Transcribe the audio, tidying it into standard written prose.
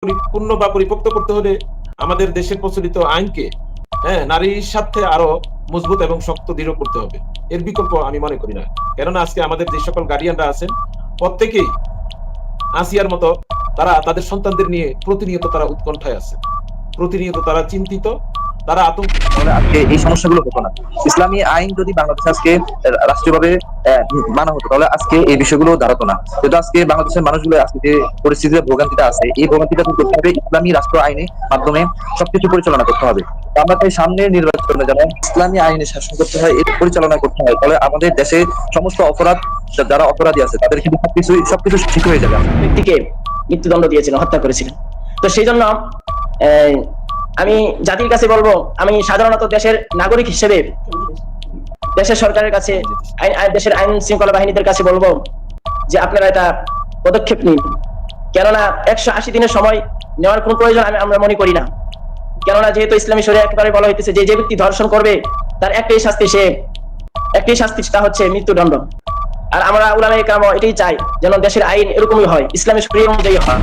পরিপূর্ণ বা পরিপক্ত করতে হলে আমাদের দেশের প্রচলিত আইনকে নারীর স্বার্থে আরো মজবুত এবং শক্ত দৃঢ় করতে হবে। এর বিকল্প আমি মনে করি না। কেননা আজকে আমাদের যে সকল গার্ডিয়ানরা আছেন প্রত্যেকেই আসিয়ার মতো তারা তাদের সন্তানদের নিয়ে প্রতিনিয়ত তারা উৎকণ্ঠায় আছে, প্রতিনিয়ত তারা চিন্তিত, তারা আতঙ্ক। আজকে এই সমস্যাগুলো হতো না। ইসলামী আইন যদি বাংলাদেশে আজকে রাষ্ট্রীয়ভাবে মানা হতো, তাহলে আজকে এই বিষয়গুলো দাঁড়াতো না। কিন্তু আজকে বাংলাদেশের মানুষগুলো আজকে যে পরিস্থিতিতে ভোগান্তিটা আছে, এই ভোগান্তিটা দূর করতে হবে ইসলামী রাষ্ট্র আইনের মাধ্যমে সবকিছু পরিচালনা করতে হবে। আমরা তাই সামনের নির্বাচনে যেন ইসলামী আইনে শাসন করতে হয়, এর পরিচালনা করতে হয়, তাহলে আমাদের দেশে সমস্ত অপরাধ, যারা অপরাধী আছে তাদের কিন্তু সবকিছু ঠিক হয়ে যাবে। ব্যক্তিকে মৃত্যুদণ্ড দিয়েছিলেন, হত্যা করেছিলেন। তো সেই জন্য আমি জাতির কাছে বলবো, আমি সাধারণত দেশের নাগরিক হিসেবে দেশের সরকারের কাছে, দেশের আইন শৃঙ্খলা বাহিনীদের কাছে বলবো যে আপনারা এটা পদক্ষেপ নিন। কেননা 180 দিনের সময় নেওয়ার কোন প্রয়োজন আমরা মনে করি না। কেননা যেহেতু ইসলামী শরিয়া একেবারে বলা হইতেছে যে ব্যক্তি ধর্ষণ করবে তার একটাই শাস্তি, তা হচ্ছে মৃত্যুদণ্ড। আর আমরা উলামায়ে কেরাম এটাই চাই যেন দেশের আইন এরকমই হয়, ইসলামী শরিয়া অনুযায়ী হয়।